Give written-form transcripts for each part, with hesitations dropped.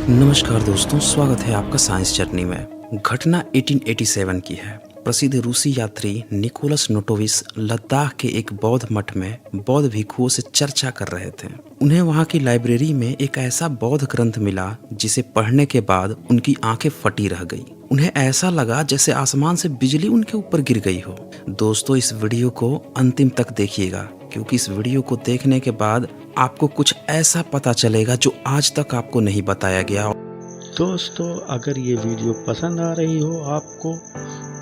नमस्कार दोस्तों, स्वागत है आपका साइंस जर्नी में। घटना 1887 की है। प्रसिद्ध रूसी यात्री निकोलस नोटोविस लद्दाख के एक बौद्ध मठ में बौद्ध भिक्षुओं से चर्चा कर रहे थे। उन्हें वहां की लाइब्रेरी में एक ऐसा बौद्ध ग्रंथ मिला जिसे पढ़ने के बाद उनकी आंखें फटी रह गई। उन्हें ऐसा लगा जैसे आसमान से बिजली उनके ऊपर गिर गई हो। दोस्तों, इस वीडियो को अंतिम तक देखिएगा, क्योंकि इस वीडियो को देखने के बाद आपको कुछ ऐसा पता चलेगा जो आज तक आपको नहीं बताया गया। दोस्तों, अगर ये वीडियो पसंद आ रही हो आपको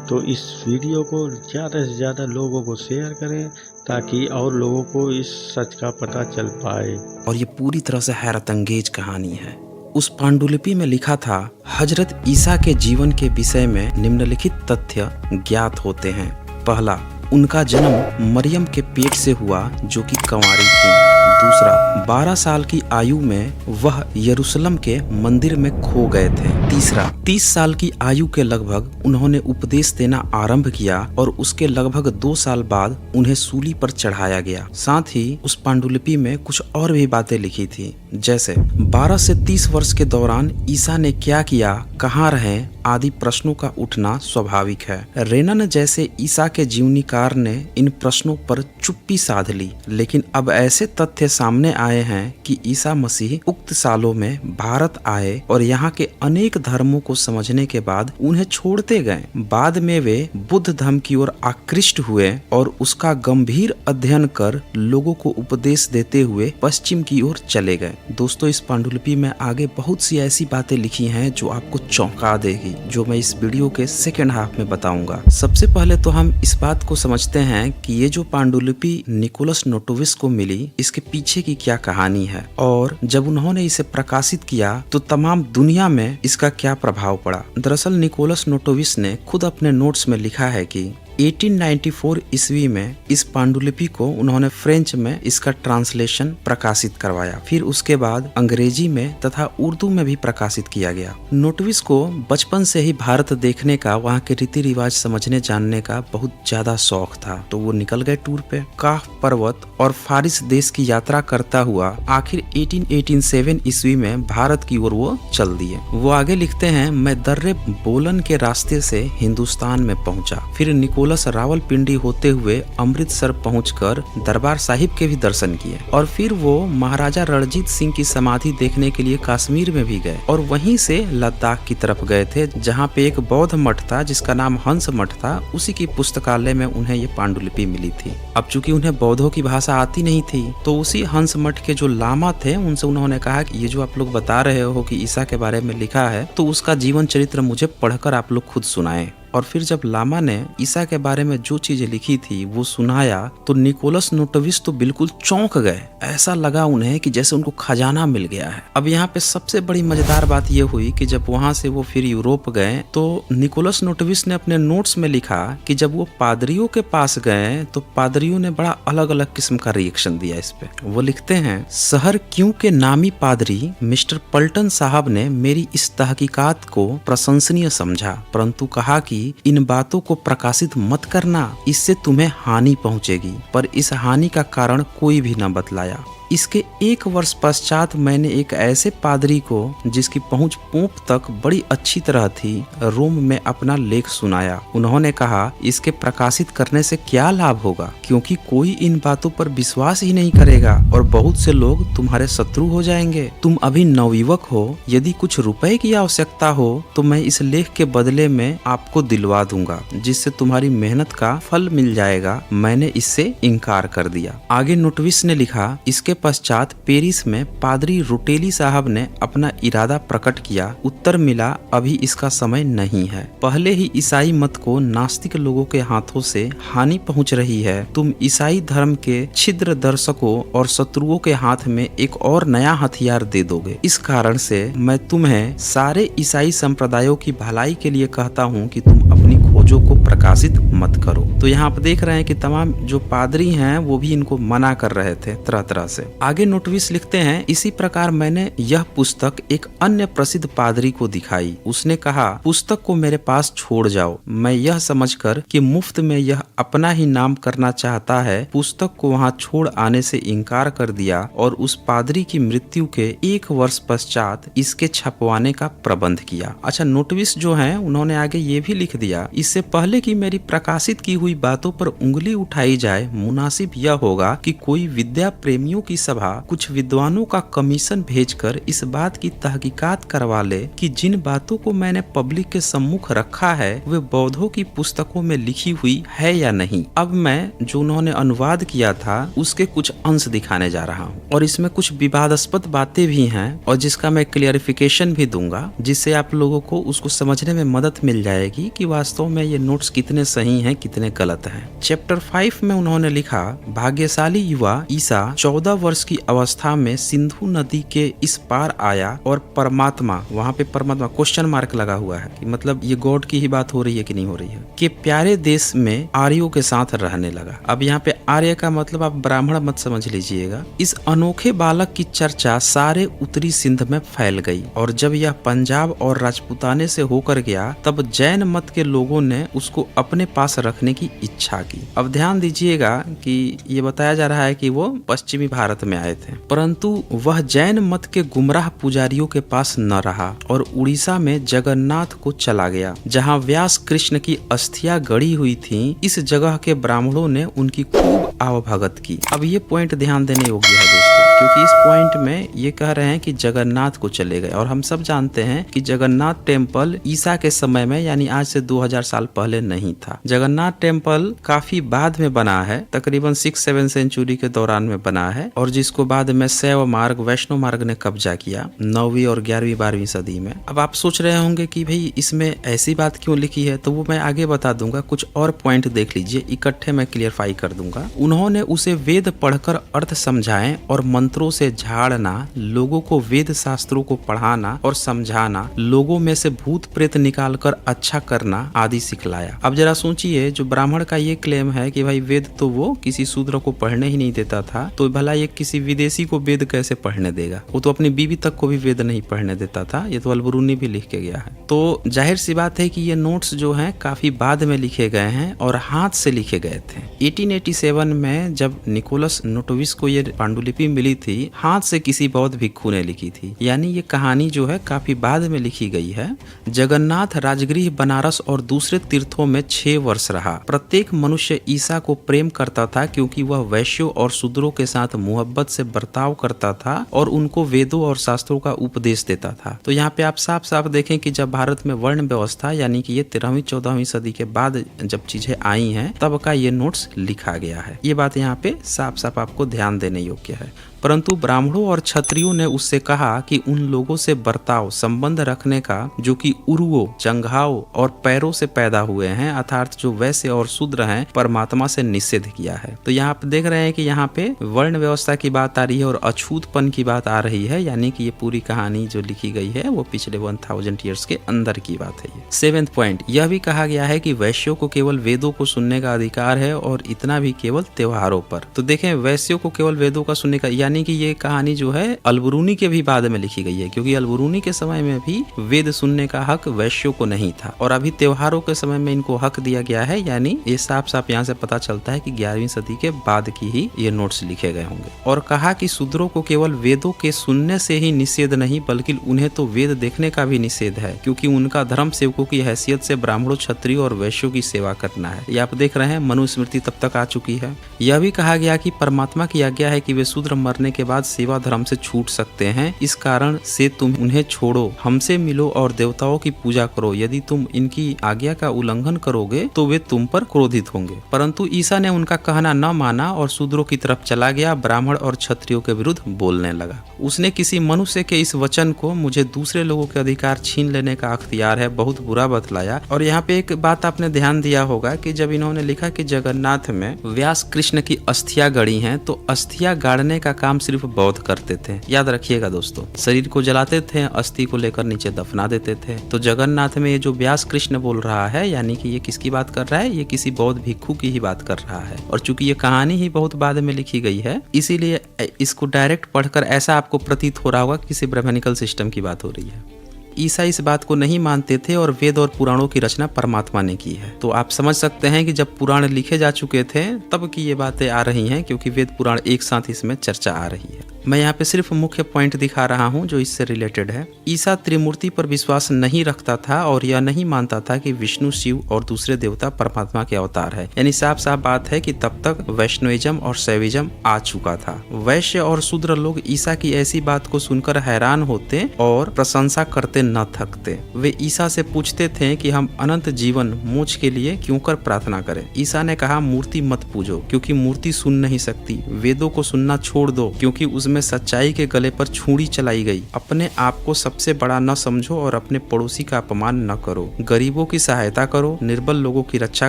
तो इस वीडियो को ज़्यादा से ज़्यादा लोगों को शेयर करें ताकि और लोगों को इस सच का पता चल पाए। और ये पूरी तरह से हैरत अंगेज कहानी है। उस पांडुलिपि में लिखा था, हजरत ईसा के जीवन के विषय में निम्नलिखित तथ्य ज्ञात होते हैं। पहला, उनका जन्म मरियम के पेट से हुआ जो कि कंवारी थी। दूसरा, 12 साल की आयु में वह यरूशलेम के मंदिर में खो गए थे। तीसरा, 30 साल की आयु के लगभग उन्होंने उपदेश देना आरंभ किया और उसके लगभग 2 साल बाद उन्हें सूली पर चढ़ाया गया। साथ ही उस पांडुलिपि में कुछ और भी बातें लिखी थी, जैसे 12 से 30 वर्ष के दौरान ईसा ने क्या किया, कहाँ रहे आदि प्रश्नों का उठना स्वाभाविक है। रेनन जैसे ईसा के जीवनीकार ने इन प्रश्नों पर चुप्पी साध ली, लेकिन अब ऐसे तथ्य सामने आए हैं कि ईसा मसीह उक्त सालों में भारत आए और यहाँ के अनेक धर्मों को समझने के बाद उन्हें छोड़ते गए। बाद में वे बुद्ध धर्म की ओर आकृष्ट हुए और उसका गंभीर अध्ययन कर लोगों को उपदेश देते हुए पश्चिम की ओर चले गए। दोस्तों, इस पांडुलिपि में आगे बहुत सी ऐसी बातें लिखी हैं जो आपको चौंका देगी, जो मैं इस वीडियो के सेकेंड हाफ में बताऊंगा। सबसे पहले तो हम इस बात को समझते हैं कि ये जो पांडुलिपि निकोलस नोटोविस को मिली, इसके पीछे की क्या कहानी है और जब उन्होंने इसे प्रकाशित किया तो तमाम दुनिया में इसका क्या प्रभाव पड़ा। दरअसल निकोलस नोटोविस ने खुद अपने नोट्स में लिखा है कि 1894 ईस्वी में इस पांडुलिपि को उन्होंने फ्रेंच में इसका ट्रांसलेशन प्रकाशित करवाया। फिर उसके बाद अंग्रेजी में तथा उर्दू में भी प्रकाशित किया गया। नोटविस को बचपन से ही भारत देखने का, वहाँ के रीति रिवाज समझने जानने का बहुत ज्यादा शौक था, तो वो निकल गए टूर पे। काफ पर्वत और फारिस देश की यात्रा करता हुआ आखिर 1887 ईस्वी में भारत की ओर वो चल दिए। वो आगे लिखते हैं, मैं दर्रे बोलन के रास्ते से हिंदुस्तान में पहुंचा। फिर निकोलस रावलपिंडी होते हुए अमृतसर पहुंचकर दरबार साहिब के भी दर्शन किए और फिर वो महाराजा रणजीत सिंह की समाधि देखने के लिए कश्मीर में भी गए और वहीं से लद्दाख की तरफ गए थे, जहां पे एक बौद्ध मठ था जिसका नाम हंस मठ था। उसी की पुस्तकालय में उन्हें ये पांडुलिपि मिली थी। अब चूंकि उन्हें बौद्धों की भाषा आती नहीं थी, तो उसी हंस मठ के जो लामा थे उनसे उन्होंने कहा कि ये जो आप लोग बता रहे हो कि ईसा के बारे में लिखा है, तो उसका जीवन चरित्र मुझे पढ़कर आप लोग खुद सुनाएं। और फिर जब लामा ने ईसा के बारे में जो चीजें लिखी थी वो सुनाया तो निकोलस नोटोविस तो बिल्कुल चौंक गए। ऐसा लगा उन्हें कि जैसे उनको खजाना मिल गया है। अब यहाँ पे सबसे बड़ी मजेदार बात ये हुई कि जब वहां से वो फिर यूरोप गए तो निकोलस नोटोविस ने अपने नोट्स में लिखा कि जब वो पादरियों के पास गए तो पादरियों ने बड़ा अलग अलग किस्म का रिएक्शन दिया इस पे। वो लिखते हैं, शहर क्यों के नामी पादरी मिस्टर पल्टन साहब ने मेरी इस तहकीकात को प्रशंसनीय समझा, परंतु कहा कि इन बातों को प्रकाशित मत करना, इससे तुम्हें हानि पहुंचेगी। पर इस हानि का कारण कोई भी न बतलाया। इसके 1 वर्ष पश्चात मैंने एक ऐसे पादरी को, जिसकी पहुंच पोप तक बड़ी अच्छी तरह थी, रोम में अपना लेख सुनाया। उन्होंने कहा, इसके प्रकाशित करने से क्या लाभ होगा, क्योंकि कोई इन बातों पर विश्वास ही नहीं करेगा और बहुत से लोग तुम्हारे शत्रु हो जाएंगे। तुम अभी नवयुवक हो, यदि कुछ रुपए की आवश्यकता हो तो मैं इस लेख के बदले में आपको दिलवा दूंगा, जिससे तुम्हारी मेहनत का फल मिल जाएगा। मैंने इससे इनकार कर दिया। आगे नोटविस ने लिखा, इसके पश्चात पेरिस में पादरी रोटेली साहब ने अपना इरादा प्रकट किया। उत्तर मिला, अभी इसका समय नहीं है। पहले ही ईसाई मत को नास्तिक लोगों के हाथों से हानि पहुंच रही है। तुम ईसाई धर्म के छिद्र दर्शकों और शत्रुओं के हाथ में एक और नया हथियार दे दोगे। इस कारण से मैं तुम्हें सारे ईसाई संप्रदायों की भलाई के लिए कहता हूँ कि तुम अपनी खोज खोजों को प्रकाशित मत करो। तो यहाँ आप देख रहे हैं कि तमाम जो पादरी हैं वो भी इनको मना कर रहे थे तरह तरह से। आगे नोटविस लिखते हैं, इसी प्रकार मैंने यह पुस्तक एक अन्य प्रसिद्ध पादरी को दिखाई। उसने कहा, पुस्तक को मेरे पास छोड़ जाओ। मैं यह समझकर कि मुफ्त में यह अपना ही नाम करना चाहता है, पुस्तक को वहां छोड़ आने से इनकार कर दिया और उस पादरी की मृत्यु के 1 वर्ष पश्चात इसके छपवाने का प्रबंध किया। अच्छा, नोटविस जो है उन्होंने आगे ये भी लिख दिया, इससे पहले कि मेरी प्रकाशित की हुई बातों पर उंगली उठाई जाए, मुनासिब यह होगा कि कोई विद्या प्रेमियों की सभा कुछ विद्वानों का कमीशन भेजकर इस बात की तहकीकात करवा ले कि जिन बातों को मैंने पब्लिक के सम्मुख रखा है वे बौद्धों की पुस्तकों में लिखी हुई है या नहीं। अब मैं जो उन्होंने अनुवाद किया था उसके कुछ अंश दिखाने जा रहा हूँ और इसमें कुछ विवादास्पद बातें भी हैं और जिसका मैं क्लियरिफिकेशन भी दूंगा, जिससे आप लोगों को उसको समझने में मदद मिल जाएगी कि वास्तव में ये नोट्स कितने सही हैं कितने गलत हैं। चैप्टर 5 में उन्होंने लिखा, भाग्यशाली युवा ईसा 14 वर्ष की अवस्था में सिंधु नदी के इस पार आया और परमात्मा, वहाँ पे परमात्मा क्वेश्चन मार्क लगा हुआ है कि मतलब ये गॉड की ही बात हो रही है कि नहीं हो रही है, के प्यारे देश में आर्यों के साथ रहने लगा। अब यहाँ पे आर्य का मतलब आप ब्राह्मण मत समझ लीजिएगा। इस अनोखे बालक की चर्चा सारे उत्तरी सिंध में फैल गई और जब यह पंजाब और राजपूताने से होकर गया तब जैन मत के लोगों ने उसको अपने पास रखने की इच्छा की। अब ध्यान दीजिएगा कि ये बताया जा रहा है कि वो पश्चिमी भारत में आए थे, परंतु वह जैन मत के गुमराह पुजारियों के पास न रहा और उड़ीसा में जगन्नाथ को चला गया, जहाँ व्यास कृष्ण की अस्थियां गड़ी हुई थी। इस जगह के ब्राह्मणों ने उनकी खूब आवभगत की। अब ये पॉइंट ध्यान देने योग्य है दोस्तों, क्योंकि इस पॉइंट में ये कह रहे हैं कि जगन्नाथ को चले गए और हम सब जानते हैं कि जगन्नाथ टेम्पल ईसा के समय में यानी आज से 2000 साल पहले नहीं था। जगन्नाथ टेम्पल काफी बाद में बना है, तकरीबन 6-7 सेंचुरी के दौरान में बना है और जिसको बाद में शैव मार्ग, वैष्णव मार्ग ने कब्जा किया 9वीं और 11वीं 12वीं सदी में। अब आप सोच रहे होंगे कि भाई इसमें ऐसी बात क्यों लिखी है, तो वो मैं आगे बता दूंगा। कुछ और पॉइंट देख लीजिए, इकट्ठे मैं क्लियरफाई कर दूंगा। उन्होंने उसे वेद पढ़कर अर्थ समझाएं और मंत्रों से झाड़ना, लोगों को वेद शास्त्रों को पढ़ाना और समझाना, लोगों में से भूत प्रेत निकालकर अच्छा करना आदि सिखलाया। अब जरा सोचिए, जो ब्राह्मण का ये क्लेम है कि भाई वेद तो वो किसी शूद्र को पढ़ने ही नहीं देता था, तो भला ये किसी विदेशी को वेद कैसे पढ़ने देगा? वो तो अपनी बीवी तक को भी वेद नहीं पढ़ने देता था। ये तो अलबरूनी भी लिख के गया है। तो जाहिर सी बात है कि ये नोट्स जो हैं काफी बाद में लिखे गए हैं और हाथ से लिखे गए थे। 1887 में जब निकोलस नोटविस को ये पांडुलिपि मिली थी, हाथ से किसी बौद्ध भिक्षु ने लिखी थी, यानी ये कहानी जो है काफी बाद में लिखी गई है। जगन्नाथ राजगृह बनारस और दूसरे तीर्थों में 6 वर्ष रहा। प्रत्येक मनुष्य ईसा को प्रेम करता था क्योंकि वह वैश्यों और शूद्रों के साथ मोहब्बत से बर्ताव करता था और उनको वेदों और शास्त्रों का उपदेश देता था। तो यहाँ पे आप साफ साफ देखें कि जब भारत में वर्ण व्यवस्था यानी कि ये 13वीं-14वीं सदी के बाद जब चीजें आई हैं, तब का ये नोट्स लिखा गया है। ये बात यहाँ पे साफ साफ आपको ध्यान देने योग्य है। परंतु ब्राह्मणों और क्षत्रियों ने उससे कहा कि उन लोगों से बर्ताव संबंध रखने का जो कि उरुओं, जंघाओं और पैरों से पैदा हुए हैं, अर्थात जो वैश्य और शूद्र हैं, परमात्मा से निषेध किया है। तो यहाँ आप देख रहे हैं कि यहाँ पे वर्ण व्यवस्था की बात आ रही है और अछूतपन की बात आ रही है, यानी कि ये पूरी कहानी जो लिखी गई है वो पिछले 1000 ईयर्स के अंदर की बात है। 7th पॉइंट, यह भी कहा गया है कि वैश्यों को केवल वेदों को सुनने का अधिकार है और इतना भी केवल त्योहारों पर। तो देखें, वैश्यों को केवल वेदों का सुनने का, यानी कि ये कहानी जो है अलबरूनी के भी बाद में लिखी गई है, क्योंकि अलबरूनी के समय में भी वेद सुनने का हक वैश्यों को नहीं था और अभी त्योहारों के समय में इनको हक दिया गया है। यानी ये साफ साफ यहाँ से पता चलता है कि 11वीं सदी के बाद की ही ये नोट्स लिखे गए होंगे। और कहा कि शूद्रों को केवल वेदों के सुनने से ही निषेध नहीं, बल्कि उन्हें तो वेद देखने का भी निषेध है, क्योंकि उनका धर्म सेवकों की हैसियत से ब्राह्मणों, क्षत्रियों और वैश्यों की सेवा करना है। ये आप देख रहे हैं, मनुस्मृति तब तक आ चुकी है। यह भी कहा गया कि परमात्मा की आज्ञा है कि वे शूद्र मरने के बाद सेवा धर्म से छूट सकते हैं, इस कारण से तुम उन्हें छोड़ो, हमसे मिलो और देवताओं की पूजा करो। यदि तुम इनकी आज्ञा का उल्लंघन करोगे तो वे तुम पर क्रोधित होंगे। परंतु ईसा ने उनका कहना न माना और शूद्रों की तरफ चला गया, ब्राह्मण और क्षत्रियों के विरुद्ध बोलने लगा। उसने किसी मनुष्य के इस वचन को, मुझे दूसरे लोगों के अधिकार छीन लेने का अख्तियार है, बहुत बुरा बतलाया। और यहाँ पे एक बात आपने ध्यान दिया होगा कि जब इन्होंने लिखा कि जगन्नाथ में व्यास कृष्ण की अस्थियां गड़ी हैं, तो अस्थियां गाड़ने का काम काम सिर्फ बौद्ध करते थे। याद रखिएगा दोस्तों, शरीर को जलाते थे, अस्थि को लेकर नीचे दफना देते थे। तो जगन्नाथ में ये जो व्यास कृष्ण बोल रहा है, यानी कि ये किसकी बात कर रहा है? ये किसी बौद्ध भिक्षु की ही बात कर रहा है। और चूंकि ये कहानी ही बहुत बाद में लिखी गई है, इसीलिए इसको डायरेक्ट पढ़कर ऐसा आपको प्रतीत हो रहा होगा किसी ब्रह्मनिकल सिस्टम की बात हो रही है। ईसा इस बात को नहीं मानते थे और वेद और पुराणों की रचना परमात्मा ने की है। तो आप समझ सकते हैं कि जब पुराण लिखे जा चुके थे तब की ये बातें आ रही हैं, क्योंकि वेद पुराण एक साथ इसमें चर्चा आ रही है। मैं यहाँ पे सिर्फ मुख्य पॉइंट दिखा रहा हूँ जो इससे रिलेटेड है। ईसा त्रिमूर्ति पर विश्वास नहीं रखता था और यह नहीं मानता था कि विष्णु, शिव और दूसरे देवता परमात्मा के अवतार है। यानी साफ साफ बात है कि तब तक वैष्णविज्म और शैविज्म आ चुका था। वैश्य और शूद्र लोग ईसा की ऐसी बात को सुनकर हैरान होते और प्रशंसा करते न थकते। वे ईसा से पूछते थे कि हम अनंत जीवन मोक्ष के लिए क्यों कर प्रार्थना करें। ईसा ने कहा, मूर्ति मत पूजो, क्योंकि मूर्ति सुन नहीं सकती। वेदों को सुनना छोड़ दो, क्योंकि उसमें सच्चाई के गले पर छुरी चलाई गई। अपने आप को सबसे बड़ा न समझो और अपने पड़ोसी का अपमान न करो। गरीबों की सहायता करो, निर्बल लोगों की रक्षा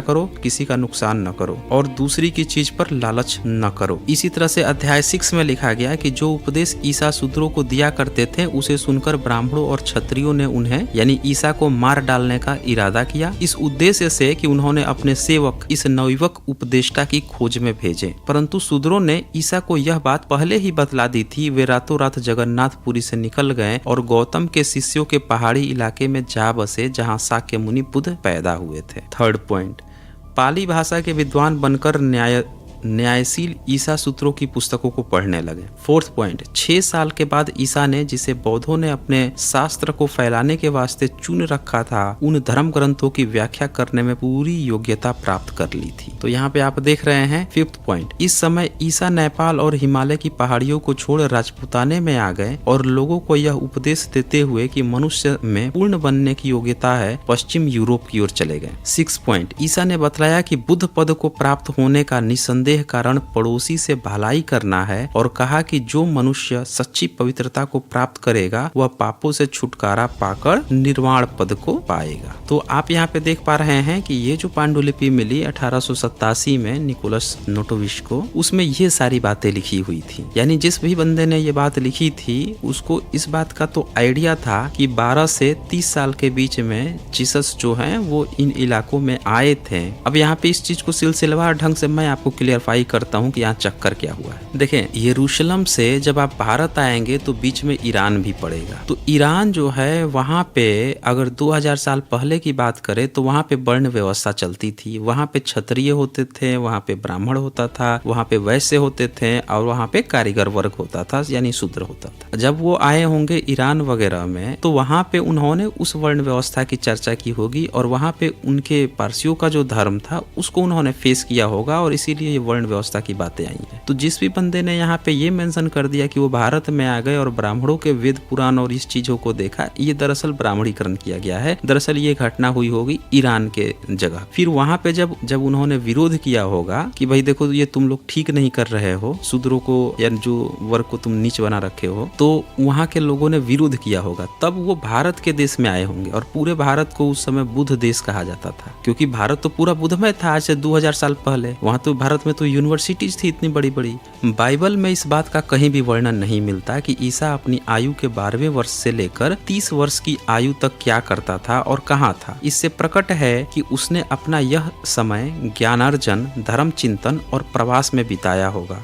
करो, किसी का नुकसान न करो और दूसरी की चीज पर लालच न करो। इसी तरह से अध्याय 6 में लिखा गया कि जो उपदेश ईसा शूद्रों को दिया करते थे, उसे सुनकर ब्राह्मणों और क्षत्रियों ने उन्हें यानी ईसा को मार डालने का इरादा किया, इस उद्देश्य से कि उन्होंने अपने सेवक इस नवयुवक उपदेष्टा की खोज में भेजे। परंतु शूद्रों ने ईसा को यह बात पहले ही बतला दी थी। वे रातों रात जगन्नाथपुरी से निकल गए और गौतम के शिष्यों के पहाड़ी इलाके में जा बसे, जहां शाक्य मुनि बुद्ध पैदा हुए थे। थर्ड पॉइंट, पाली भाषा के विद्वान बनकर न्यायशील ईसा सूत्रों की पुस्तकों को पढ़ने लगे। फोर्थ पॉइंट, 6 साल के बाद ईसा ने, जिसे बौद्धों ने अपने शास्त्र को फैलाने के वास्ते चुन रखा था, उन धर्म ग्रंथों की व्याख्या करने में पूरी योग्यता प्राप्त कर ली थी। तो यहाँ पे आप देख रहे हैं फिफ्थ पॉइंट, इस समय ईसा नेपाल और हिमालय की पहाड़ियों को छोड़ राजपुताने में आ गए और लोगों को यह उपदेश देते हुए कि मनुष्य में पूर्ण बनने की योग्यता है, पश्चिम यूरोप की ओर चले गए। 6 पॉइंट, ईसा ने बतलाया कि बुद्ध पद को प्राप्त होने का निसंदेह कारण पड़ोसी से भलाई करना है और कहा कि जो मनुष्य सच्ची पवित्रता को प्राप्त करेगा वह पापों से छुटकारा पाकर निर्वाण पद को पाएगा। तो आप यहाँ पे देख पा रहे हैं कि ये जो पांडुलिपि मिली 1887 में निकोलस नोटोविश को, उसमें ये सारी बातें लिखी हुई थी। यानी जिस भी बंदे ने ये बात लिखी थी उसको इस बात का तो आइडिया था कि 12 से 30 साल के बीच में जीसस जो है वो इन इलाकों में आए थे। अब यहाँ पे इस चीज को सिलसिलेवार ढंग से मैं आपको क्लियरफाई करता हूँ कि यहाँ चक्कर क्या हुआ है। देखें, यरूशलेम से जब आप भारत आएंगे तो बीच में ईरान भी पड़ेगा। तो ईरान जो है वहाँ पे अगर 2000 साल पहले की बात करें तो वहाँ पे वर्ण व्यवस्था चलती थी। वहाँ पे क्षत्रिय होते थे, वहाँ पे ब्राह्मण होता था, वहाँ पे वैश्य होते थे और वहाँ पे कारीगर वर्ग होता था, यानी शूद्र होता था। जब वो आए होंगे ईरान वगैरह में तो वहाँ पे उन्होंने उस वर्ण व्यवस्था की चर्चा की होगी और वहाँ पे उनके पारसियों का जो धर्म था उसको उन्होंने फेस किया होगा और इसीलिए ये वर्ण व्यवस्था की बातें आई हैं। तो जिस भी बंदे ने यहाँ पे ये मेंशन कर दिया कि वो भारत में आ गए और ब्राह्मणों के वेद पुराण और इस चीजों को देखा, ये दरअसल ब्राह्मणीकरण किया गया है। दरअसल ये घटना हुई होगी ईरान के जगह। फिर वहाँ पे जब उन्होंने विरोध किया होगा कि भाई देखो ये तुम लोग ठीक नहीं कर रहे हो, शूद्रों को या जो वर्ग को तुम नीच बना रखे हो, तो वहाँ के लोगों ने विरोध किया होगा। तब वो भारत के देश में आए होंगे और पूरे भारत को उस समय बुद्ध देश कहा जाता था, क्योंकि भारत तो पूरा बुद्धमय था आज से 2000 साल पहले। वहाँ तो भारत में तो यूनिवर्सिटीज थी इतनी बड़ी बड़ी। बाइबल में इस बात का कहीं भी वर्णन नहीं मिलता कि ईसा अपनी आयु के 12वें वर्ष से लेकर 30 वर्ष की आयु तक क्या करता था और कहाँ था। इससे प्रकट है कि उसने अपना यह समय ज्ञानार्जन, धर्म चिंतन और प्रवास में बिताया होगा।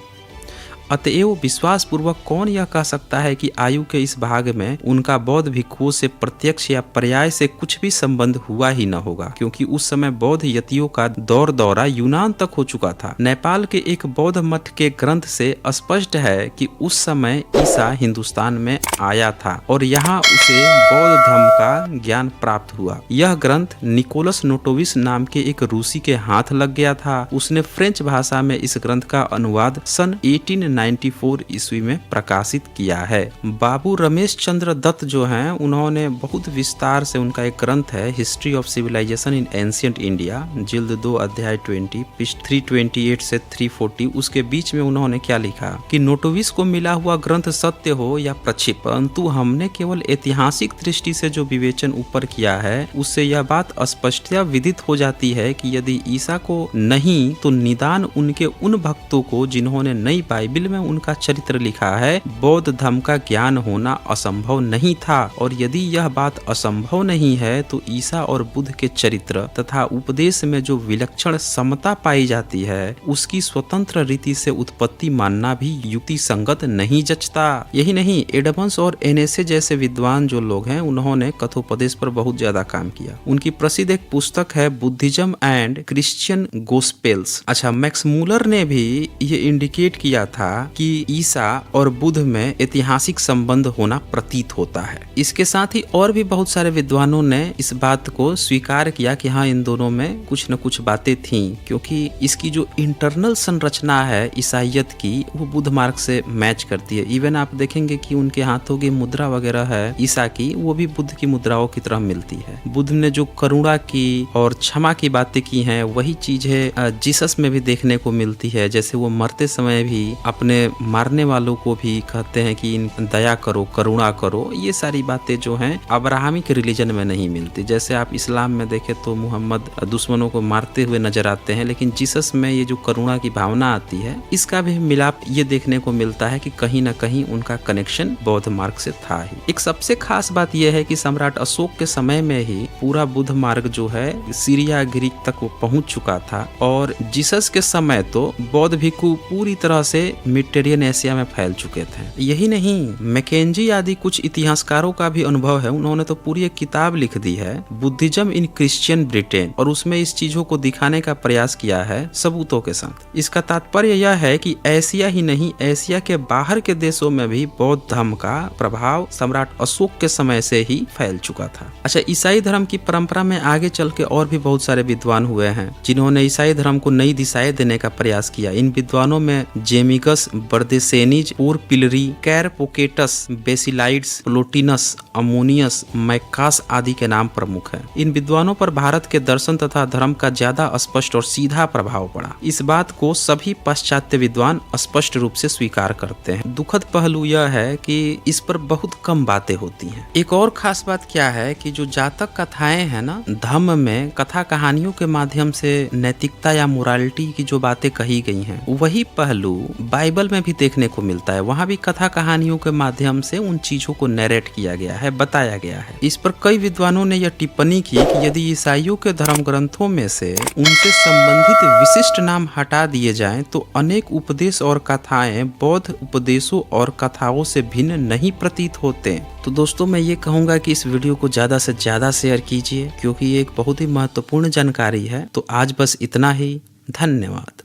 अतएव विश्वास पूर्वक कौन यह कह सकता है कि आयु के इस भाग में उनका बौद्ध भिक्षुओं से प्रत्यक्ष या पर्याय से कुछ भी संबंध हुआ ही न होगा, क्योंकि उस समय बौद्ध यतियों का दौरा यूनान तक हो चुका था। नेपाल के एक बौद्ध मठ के ग्रंथ से स्पष्ट है कि उस समय ईसा हिंदुस्तान में आया था और यहाँ उसे बौद्ध धर्म का ज्ञान प्राप्त हुआ। यह ग्रंथ निकोलस नोटोविस नाम के एक रूसी के हाथ लग गया था। उसने फ्रेंच भाषा में इस ग्रंथ का अनुवाद सन 1894 ईस्वी में प्रकाशित किया है। बाबू रमेश चंद्र दत्त जो हैं, उन्होंने बहुत विस्तार से, उनका एक ग्रंथ है history of civilisation in ancient India, जिल्द 2 अध्याय 20 पृष्ठ 328 से 340, उसके बीच में उन्होंने क्या लिखा कि नोटोविस को मिला हुआ ग्रंथ सत्य हो या प्रक्षिप्त, परंतु हमने केवल ऐतिहासिक दृष्टि से जो विवेचन ऊपर किया है उससे यह बात स्पष्टता विदित हो जाती है कि यदि ईसा को नहीं तो निदान उनके उन भक्तों को जिन्होंने नई बाइबिल में उनका चरित्र लिखा है, बौद्ध धर्म का ज्ञान होना असंभव नहीं था, और यदि यह बात असंभव नहीं है तो ईसा और बुद्ध के चरित्र तथा उपदेश में जो विलक्षण समता पाई जाती है उसकी स्वतंत्र रीति से उत्पत्ति मानना भी युक्ति संगत नहीं जचता। यही नहीं, एडमंस और एनएसए जैसे विद्वान जो लोग हैं उन्होंने कथोपदेश पर बहुत ज्यादा काम किया। उनकी प्रसिद्ध एक पुस्तक है बुद्धिज्म एंड क्रिश्चियन गोस्पेल्स। अच्छा, मैक्स मूलर ने भी ये इंडिकेट किया था कि ईसा और बुद्ध में ऐतिहासिक संबंध होना प्रतीत होता है। इसके साथ ही और भी बहुत सारे विद्वानों ने इस बात को स्वीकार किया कि हाँ, इन दोनों में कुछ न कुछ बातें थीं, क्योंकि इसकी जो इंटरनल संरचना है ईसाइयत की वो बुद्ध मार्ग से मैच करती है। इवन आप देखेंगे कि उनके हाथों की मुद्रा वगैरह है ईसा की, वो भी बुद्ध की मुद्राओं की तरह मिलती है। बुद्ध ने जो करुणा की और क्षमा की बातें की हैं वही चीजें जीसस में भी देखने को मिलती है। जैसे वो मरते समय भी अपने मारने वालों को भी कहते हैं कि दया करो, करुणा करो। ये सारी बातें जो हैं अब्राहमिक रिलीजन में नहीं मिलती। जैसे आप इस्लाम में देखें तो मुहम्मद दुश्मनों को मारते हुए नजर आते हैं, लेकिन जीसस में ये जो करुणा की भावना आती है इसका भी मिलाप ये देखने को मिलता है कि कहीं ना कहीं उनका कनेक्शन बौद्ध मार्ग से था ही। एक सबसे खास बात यह है कि सम्राट अशोक के समय में ही पूरा बुद्ध मार्ग जो है सीरिया ग्रीक तक वो पहुंच चुका था, और जीसस के समय तो बौद्ध भिक्षु पूरी तरह से मिडिटेरियन एशिया में फैल चुके थे। यही नहीं, मैकेंजी आदि कुछ इतिहासकारों का भी अनुभव है। उन्होंने तो पूरी एक किताब लिख दी है बुद्धिज्म इन क्रिश्चियन ब्रिटेन, और उसमें इस चीजों को दिखाने का प्रयास किया है सबूतों के साथ। इसका तात्पर्य यह है कि एशिया ही नहीं, एशिया के बाहर के देशों में भी बौद्ध धर्म का प्रभाव सम्राट अशोक के समय से ही फैल चुका था। अच्छा, ईसाई धर्म की परंपरा में आगे चल के और भी बहुत सारे विद्वान हुए हैं जिन्होंने ईसाई धर्म को नई दिशाएं देने का प्रयास किया। इन विद्वानों में जेमिगस बर्देसेनीज, पिलरी, कैरपोकेटस, बेसिलाइड्स, प्लोटिनस, अमोनियस, मैकास आदि के नाम प्रमुख हैं। इन विद्वानों पर भारत के दर्शन तथा धर्म का ज्यादा स्पष्ट और सीधा प्रभाव पड़ा। इस बात को सभी पाश्चात्य विद्वान स्पष्ट रूप से स्वीकार करते हैं। दुखद पहलू यह है कि इस पर बहुत कम बातें होती हैं। एक और खास बात क्या है कि जो जातक कथाएं हैं ना, धर्म में कथा कहानियों के माध्यम से नैतिकता या मोरालिटी की जो बातें कही गई हैं वही पहलू बाइबल में भी देखने को मिलता है। वहाँ भी कथा कहानियों के माध्यम से उन चीजों को नरेट किया गया है, बताया गया है। इस पर कई विद्वानों ने यह टिप्पणी की कि यदि ईसाइयों के धर्म ग्रंथों में से उनसे संबंधित विशिष्ट नाम हटा दिए जाएं तो अनेक उपदेश और कथाएं बौद्ध उपदेशों और कथाओं से भिन्न नहीं प्रतीत होते। तो दोस्तों, मैं ये कहूँगा कि इस वीडियो को ज़्यादा से ज़्यादा शेयर कीजिए, क्योंकि ये एक बहुत ही महत्वपूर्ण जानकारी है। तो आज बस इतना ही। धन्यवाद।